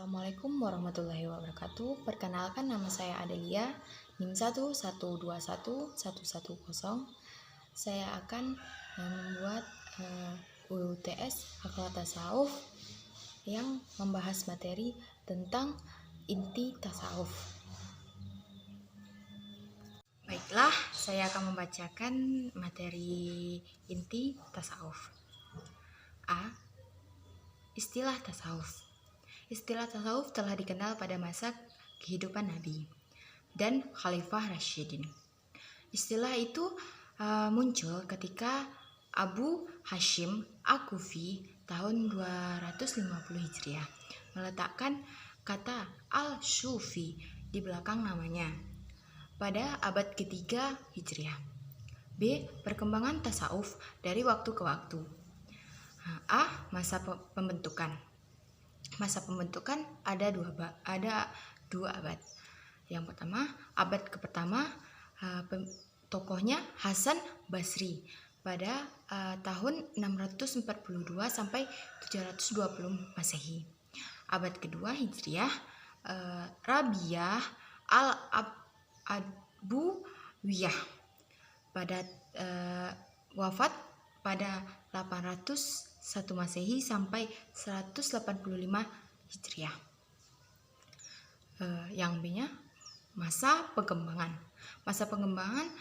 Assalamualaikum warahmatullahi wabarakatuh. Perkenalkan, nama saya Adelia, NIM 1121110. Saya akan membuat UTS Akhlak Tasawuf yang membahas materi tentang inti tasawuf. Baiklah, saya akan membacakan materi inti tasawuf. A. Istilah tasawuf. Istilah tasawuf telah dikenal pada masa kehidupan Nabi dan Khalifah Rasyidin. Istilah itu muncul ketika Abu Hashim Al-Kufi tahun 250 Hijriah meletakkan kata Al-Sufi di belakang namanya pada abad ketiga Hijriah. B. Perkembangan tasawuf dari waktu ke waktu. A. Masa pembentukan. Masa pembentukan ada dua abad. Yang pertama, abad pertama, tokohnya Hasan Basri pada tahun 642 sampai 720 Masehi. Abad kedua Hijriah, Rabi'ah al-Adawiyah pada wafat pada 801 Masehi sampai 185 Hijriah. Yang B-nya masa pengembangan. Masa pengembangan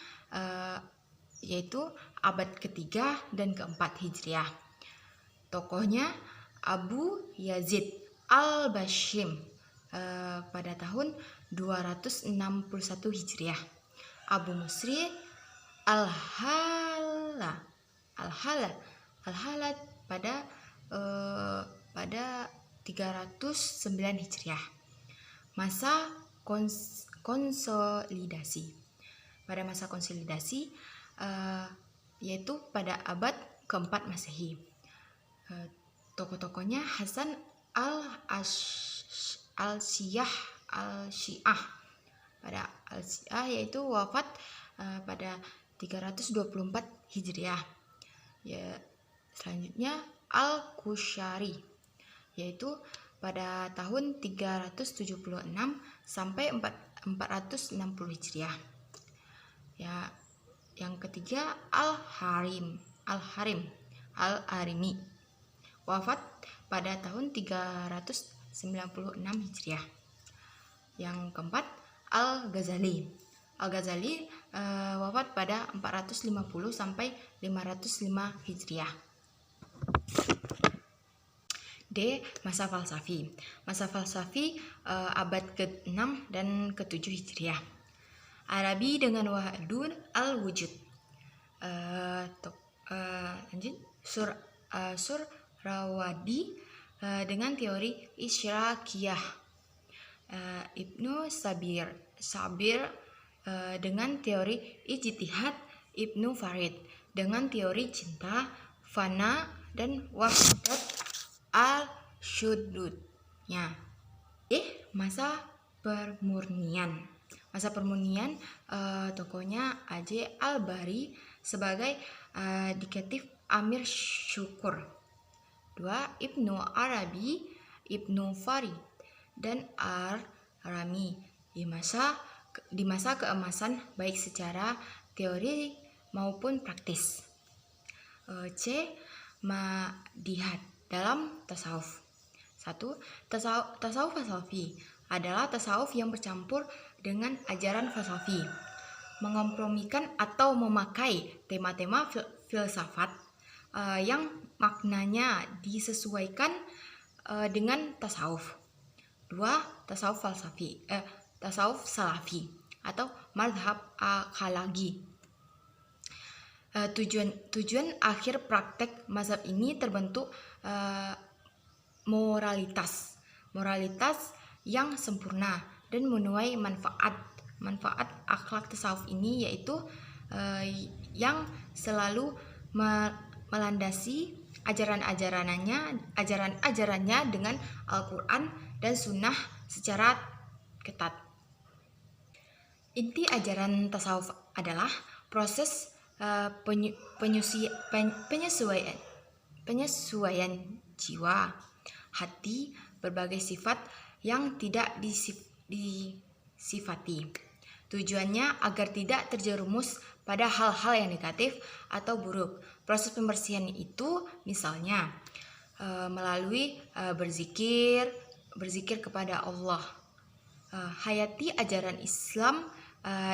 yaitu abad ketiga dan keempat Hijriah. Tokohnya Abu Yazid Al-Bashim pada tahun 261 Hijriah. Abu Musri Al-Halad pada 309 Hijriah. Masa konsolidasi. Pada masa konsolidasi yaitu pada abad keempat Masehi. Tokoh-tokohnya Hasan Al-Syiah pada Al-Syiah yaitu wafat pada 324 Hijriah. Selanjutnya Al-Qushari yaitu pada tahun 376 sampai 460 Hijriah. Yang ketiga Al-Harimi wafat pada tahun 396 Hijriah. Yang keempat Al-Ghazali wafat pada 450 sampai 505 Hijriah. D. Masa falsafi. Masa falsafi abad ke-6 dan ke-7 Hijriah. Arabi dengan Wahdud al-Wujud. Surawadi dengan teori Isyraqiyah. Ibnu Sabir dengan teori ijtihad. Ibnu Farid dengan teori cinta, fana, dan wahdat al-syududnya. Masa permurnian. Masa permurnian tokohnya A.J. Al-Bari sebagai dikatif Amir Syukur. 2. Ibnu Arabi, Ibnu Farid, dan Ar-Rami di masa keemasan baik secara teori maupun praktis. C. Madihat dalam tasawuf. 1. Tasawuf falsafi adalah tasawuf yang bercampur dengan ajaran falsafi, mengompromikan atau memakai tema-tema filsafat yang maknanya disesuaikan dengan tasawuf. 2. Tasawuf salafi atau mazhab akhlaqi. Tujuan akhir praktek mazhab ini terbentuk moralitas yang sempurna dan menuai manfaat akhlak tasawuf ini, yaitu yang selalu melandasi ajaran-ajarannya dengan Al-Quran dan Sunnah secara ketat. Inti ajaran tasawuf adalah proses penyesuaian jiwa, hati, berbagai sifat yang tidak disifati. Tujuannya agar tidak terjerumus pada hal-hal yang negatif atau buruk. Proses pembersihan itu misalnya melalui berzikir kepada Allah, hayati ajaran Islam,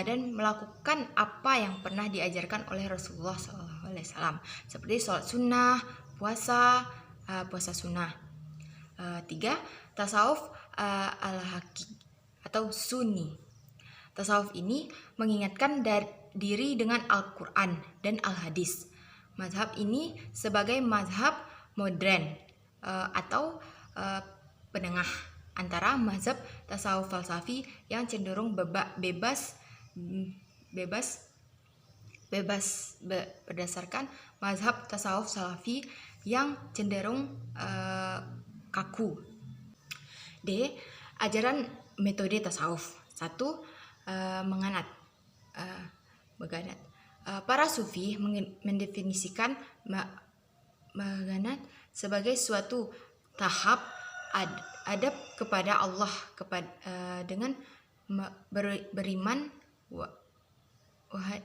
dan melakukan apa yang pernah diajarkan oleh Rasulullah SAW, seperti sholat sunnah, puasa sunnah. 3. Tasawuf al-haqi atau sunni. Tasawuf ini mengingatkan diri dengan Al-Quran dan Al-Hadis. Mazhab ini sebagai mazhab modern atau penengah antara mazhab tasawuf falsafi yang cenderung bebas berdasarkan mazhab tasawuf salafi yang cenderung kaku. D. Ajaran metode tasawuf. 1. Meganat. Para sufi mendefinisikan meganat sebagai suatu tahap adab kepada Allah dengan beriman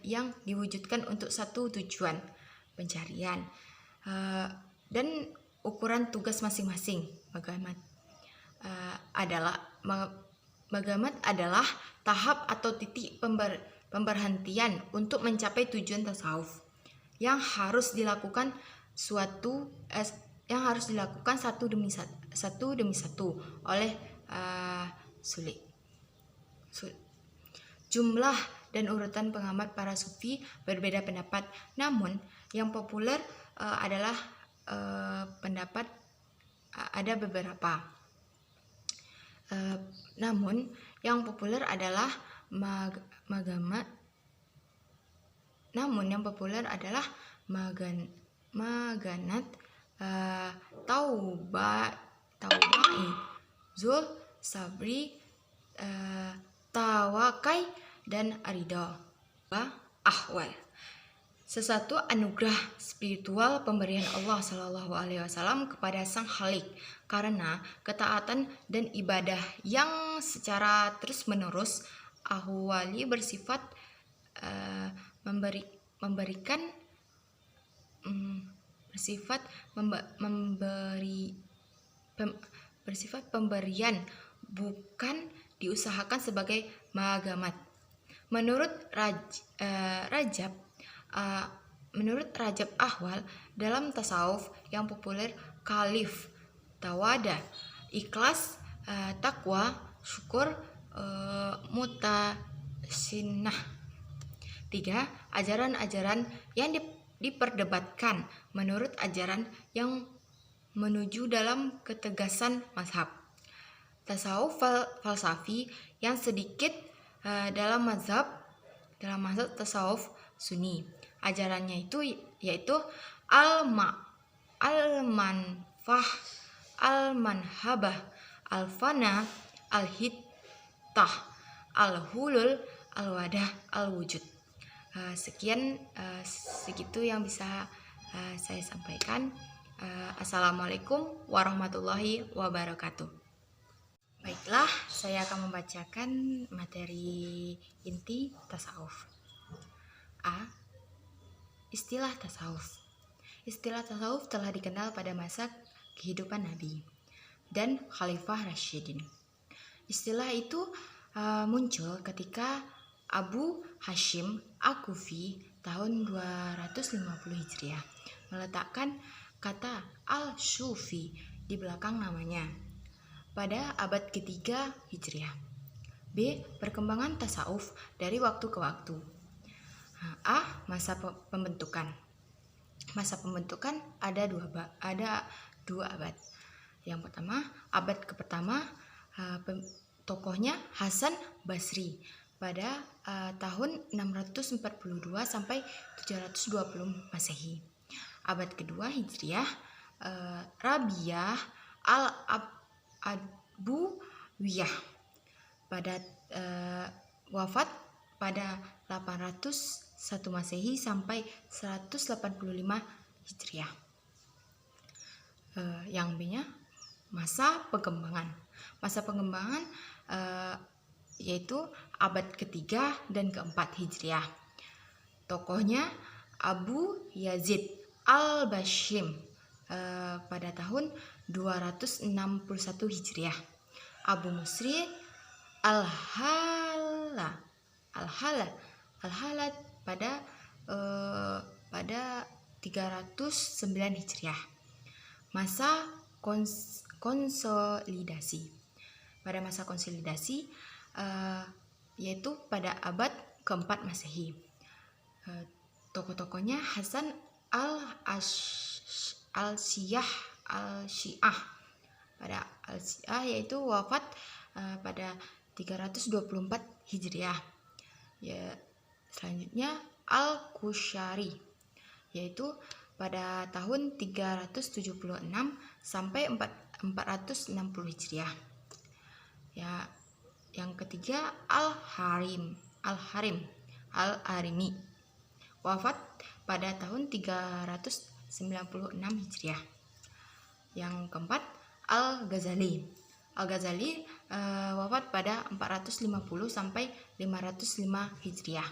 yang diwujudkan untuk satu tujuan pencarian dan ukuran tugas masing-masing. Magamat adalah tahap atau titik pemberhentian untuk mencapai tujuan tasawuf yang harus dilakukan satu demi satu oleh sulit. Jumlah dan urutan pengamat para sufi berbeda pendapat, namun yang populer adalah pendapat ada beberapa. Namun yang populer adalah Maganat, Taubai, Zul, Sabri, Tawakai, dan Arido. Ahwal. Sesuatu anugerah spiritual pemberian Allah SAW kepada Sang Khalik karena ketaatan dan ibadah yang secara terus-menerus. Ahwali bersifat pemberian, bukan diusahakan sebagai magamat. Menurut Rajab Ahwal, dalam tasawuf yang populer khalif, tawada, ikhlas, takwa, syukur, mutasinnah. 3. Ajaran-ajaran yang diperdebatkan menurut ajaran yang menuju dalam ketegasan mazhab. Tasawuf falsafi yang sedikit dalam mazhab tasawuf sunni. Ajarannya itu yaitu al-manfah, al-manhabah, al-fana, al-hittah, al-hulul, al-wadah, al-wujud. Segitu yang bisa saya sampaikan. Assalamualaikum warahmatullahi wabarakatuh. Baiklah, saya akan membacakan materi inti tasawuf. A. Istilah tasawuf. Istilah tasawuf telah dikenal pada masa kehidupan Nabi dan Khalifah Rasyidin. Istilah itu muncul ketika Abu Hashim Al-Kufi tahun 250 Hijriah meletakkan kata al-Sufi di belakang namanya pada abad ketiga Hijriah. B. Perkembangan tasawuf dari waktu ke waktu. A. Masa pembentukan. Masa pembentukan ada dua abad. Yang pertama, abad pertama, tokohnya Hasan Basri pada tahun 642 sampai 720 Masehi. Abad kedua Hijriah, Rabi'ah al-Adbuwiyah pada wafat pada 801 Masehi sampai 185 Hijriah. Yang B-nya masa perkembangan. Masa pengembangan yaitu abad ketiga dan keempat Hijriah. Tokohnya Abu Yazid al-Bashim pada tahun 261 Hijriah. Abu Musri al-Halad pada 309 Hijriah. Masa konsolidasi. Pada masa konsolidasi yaitu pada abad keempat Masehi. Tokoh-tokohnya Hasan al-Syiah pada al-Syiah yaitu wafat pada 324 Hijriah. Ya, selanjutnya Al-Qushari yaitu pada tahun 376 sampai 460 Hijriah. Ya, yang ketiga Al-Harimi wafat pada tahun 396 Hijriah. Yang keempat Al-Ghazali wafat pada 450 sampai 505 Hijriah.